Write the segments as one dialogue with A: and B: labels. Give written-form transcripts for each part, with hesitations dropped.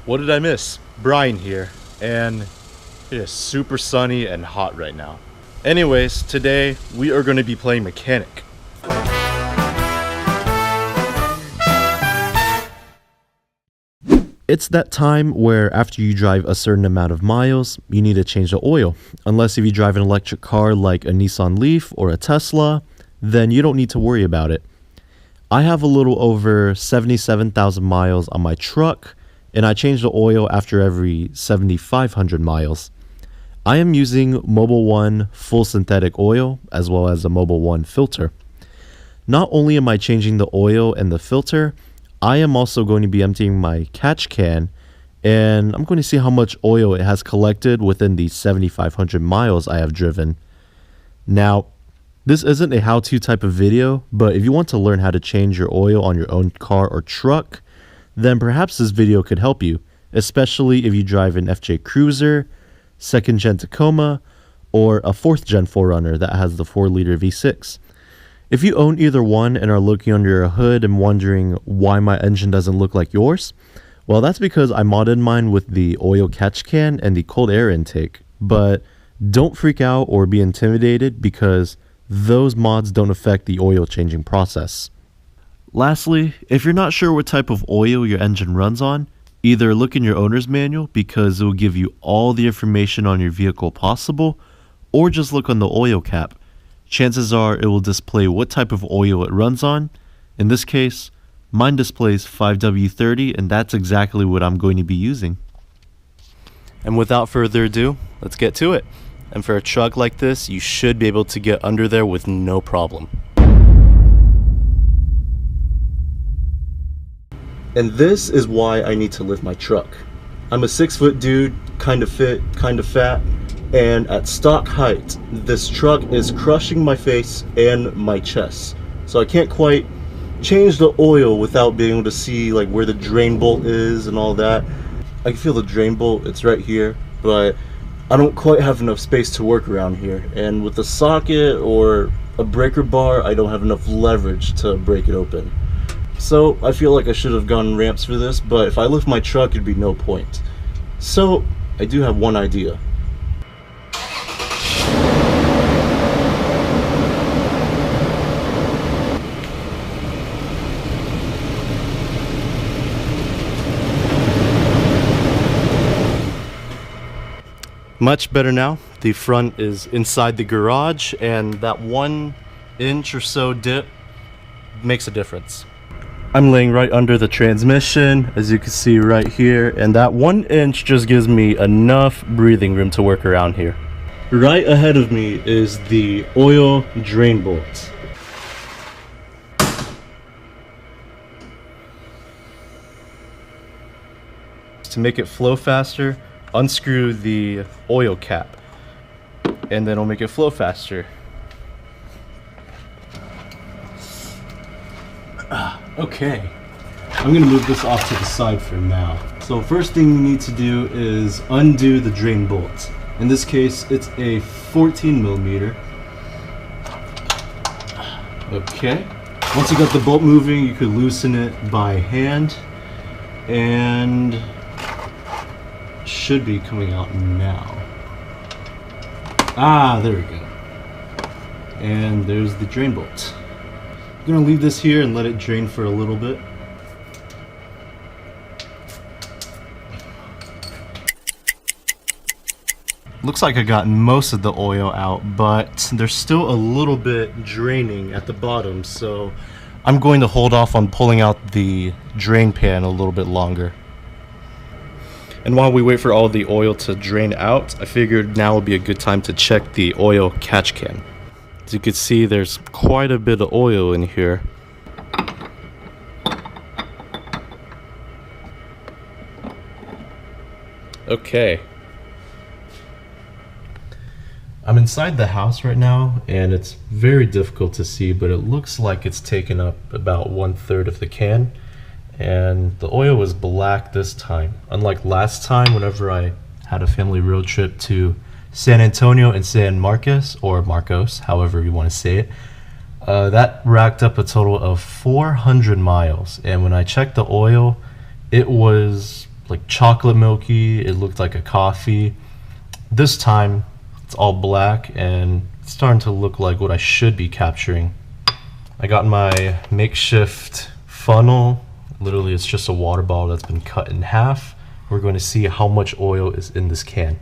A: What did I miss? Brian here, and it is super sunny and hot right now. Anyways, today we are going to be playing mechanic. It's that time where after you drive a certain amount of miles, you need to change the oil. Unless if you drive an electric car like a Nissan Leaf or a Tesla, then you don't need to worry about it. I have a little over 77,000 miles on my truck, and I change the oil after every 7,500 miles. I am using Mobil 1 full synthetic oil as well as a Mobil 1 filter. Not only am I changing the oil and the filter, I am also going to be emptying my catch can, and I'm going to see how much oil it has collected within the 7,500 miles I have driven. Now, this isn't a how-to type of video, but if you want to learn how to change your oil on your own car or truck, then perhaps this video could help you, especially if you drive an FJ Cruiser, 2nd Gen Tacoma, or a 4th Gen 4Runner that has the 4-liter V6. If you own either one and are looking under your hood and wondering why my engine doesn't look like yours, well, that's because I modded mine with the oil catch can and the cold air intake. But don't freak out or be intimidated because those mods don't affect the oil changing process. Lastly, if you're not sure what type of oil your engine runs on, either look in your owner's manual because it will give you all the information on your vehicle possible, or just look on the oil cap. Chances are it will display what type of oil it runs on. In this case, mine displays 5W30, and that's exactly what I'm going to be using. And without further ado, let's get to it. And for a truck like this, you should be able to get under there with no problem. And this is why I need to lift my truck. I'm a 6-foot dude, kind of fit, kind of fat, and at stock height, this truck is crushing my face and my chest. So I can't quite change the oil without being able to see like where the drain bolt is and all that. I can feel the drain bolt, it's right here, but I don't quite have enough space to work around here. And with a socket or a breaker bar, I don't have enough leverage to break it open. So I feel like I should have gone ramps for this, but if I lift my truck, it'd be no point. So I do have one idea. Much better now. The front is inside the garage, and that 1 inch or so dip makes a difference. I'm laying right under the transmission, as you can see right here, and that 1 inch just gives me enough breathing room to work around here. Right ahead of me is the oil drain bolt. To make it flow faster, unscrew the oil cap, and then it'll make it flow faster. Okay, I'm gonna move this off to the side for now. So first thing you need to do is undo the drain bolt. In this case, it's a 14 millimeter. Okay, once you got the bolt moving, you could loosen it by hand, and should be coming out now. Ah, there we go. And there's the drain bolt. I'm gonna leave this here and let it drain for a little bit. Looks like I got most of the oil out, but there's still a little bit draining at the bottom, so I'm going to hold off on pulling out the drain pan a little bit longer. And while we wait for all the oil to drain out, I figured now would be a good time to check the oil catch can. As you can see, there's quite a bit of oil in here. Okay. I'm inside the house right now, and it's very difficult to see, but it looks like it's taken up about 1/3 of the can. And the oil was black this time. Unlike last time, whenever I had a family road trip to San Antonio and San Marcos, or Marcos, however you want to say it, that racked up a total of 400 miles. And when I checked the oil, it was like chocolate milky. It looked like a coffee. This time it's all black and it's starting to look like what I should be capturing. I got my makeshift funnel. Literally, it's just a water bottle that's been cut in half. We're going to see how much oil is in this can.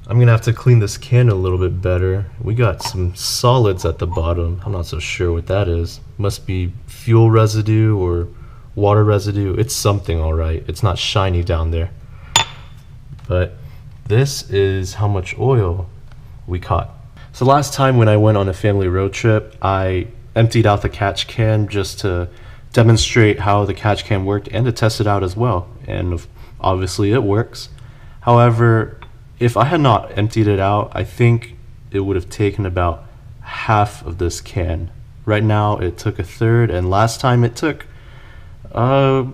A: I'm gonna have to clean this can a little bit better. We got some solids at the bottom. I'm not so sure what that is. Must be fuel residue or water residue. It's something, all right. It's not shiny down there. But this is how much oil we caught. So last time when I went on a family road trip, I emptied out the catch can just to demonstrate how the catch can worked and to test it out as well. And obviously it works. However, if I had not emptied it out, I think it would have taken about half of this can. Right now it took a third, and last time it took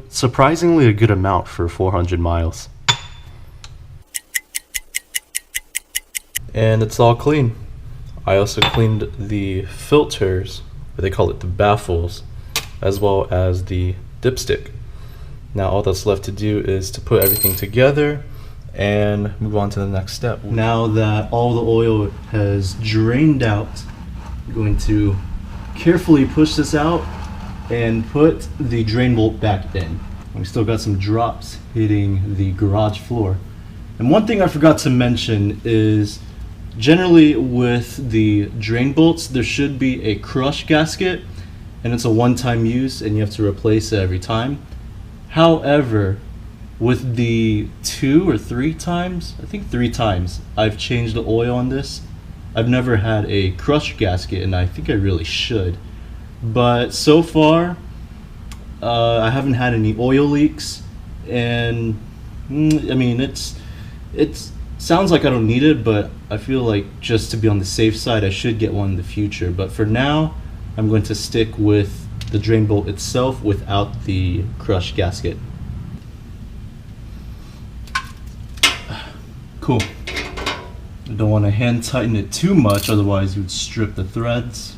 A: surprisingly a good amount for 400 miles. And it's all clean. I also cleaned the filters, or they call it the baffles, as well as the dipstick. Now all that's left to do is to put everything together and move on to the next step. Now that all the oil has drained out, I'm going to carefully push this out and put the drain bolt back in. We still got some drops hitting the garage floor. And one thing I forgot to mention is generally with the drain bolts there should be a crush gasket, and it's a one-time use and you have to replace it every time. However, with the 2 or 3 times, I think 3 times, I've changed the oil on this, I've never had a crush gasket, and I think I really should. But so far, I haven't had any oil leaks, and I mean, it sounds like I don't need it, but I feel like just to be on the safe side, I should get one in the future. But for now, I'm going to stick with the drain bolt itself without the crush gasket. Cool. I don't want to hand tighten it too much, otherwise you would strip the threads.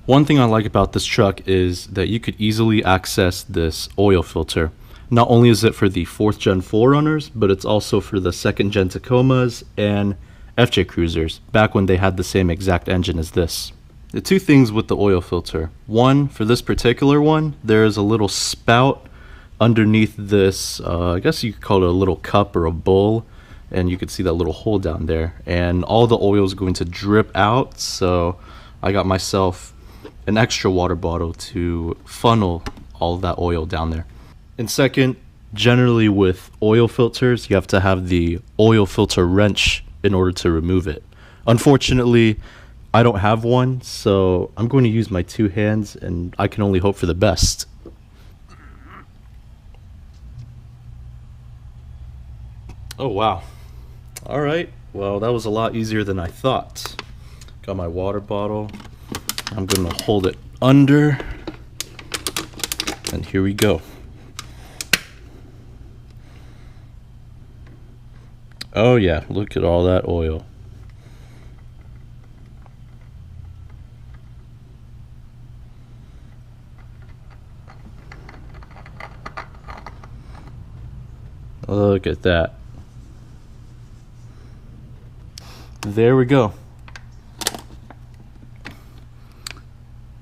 A: One thing I like about this truck is that you could easily access this oil filter. Not only is it for the 4th gen 4Runners, but it's also for the 2nd gen Tacomas and FJ Cruisers, back when they had the same exact engine as this. The 2 things with the oil filter. One, for this particular one, there is a little spout underneath this, I guess you could call it a little cup or a bowl. And you can see that little hole down there, and all the oil is going to drip out, so I got myself an extra water bottle to funnel all of that oil down there. And second, generally with oil filters you have to have the oil filter wrench in order to remove it. Unfortunately, I don't have one, so I'm going to use my 2 hands, and I can only hope for the best. Oh wow. Alright, well that was a lot easier than I thought. Got my water bottle. I'm gonna hold it under, and here we go. Oh yeah, look at all that oil. Look at that. There we go.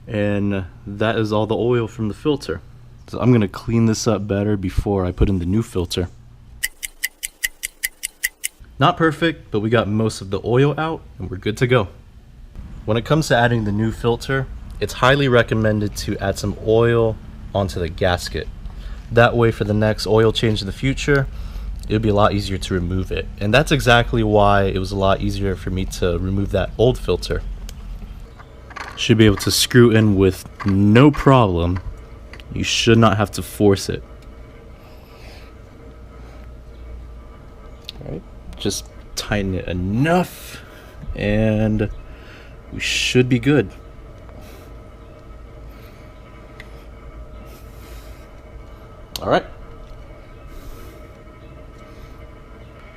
A: And that is all the oil from the filter. So I'm gonna clean this up better before I put in the new filter. Not perfect, but we got most of the oil out and we're good to go. When it comes to adding the new filter, it's highly recommended to add some oil onto the gasket. That way for the next oil change in the future, it would be a lot easier to remove it. And that's exactly why it was a lot easier for me to remove that old filter. Should be able to screw in with no problem. You should not have to force it. Alright, just tighten it enough and we should be good. Alright,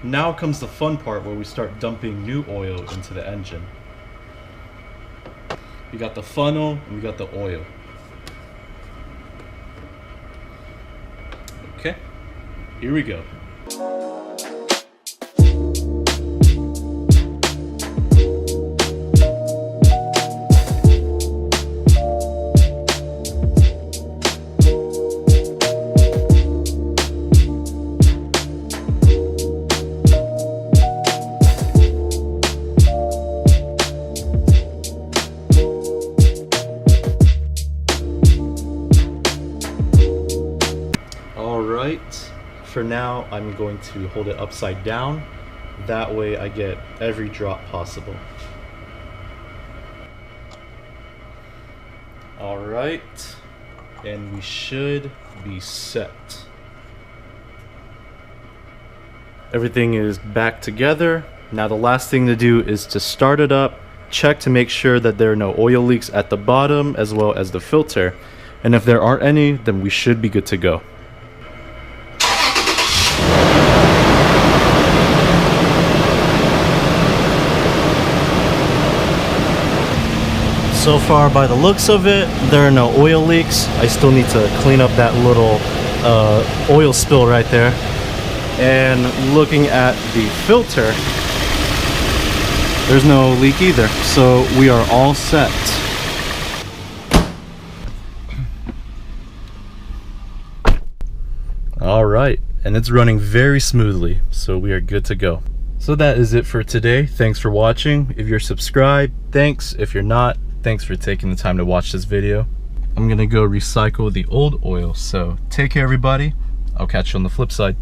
A: Now comes the fun part where we start dumping new oil into the engine. We got the funnel and we got the oil. Okay, here we go. Alright, for now I'm going to hold it upside down. That way I get every drop possible. Alright, and we should be set. Everything is back together. Now the last thing to do is to start it up, check to make sure that there are no oil leaks at the bottom as well as the filter. And if there aren't any, then we should be good to go. So far, by the looks of it, there are no oil leaks. I still need to clean up that little oil spill right there. And looking at the filter, there's no leak either. So we are all set. All right, and it's running very smoothly, so we are good to go. So that is it for today. Thanks for watching. If you're subscribed, thanks. If you're not, thanks for taking the time to watch this video. I'm gonna go recycle the old oil, so take care everybody. I'll catch you on the flip side.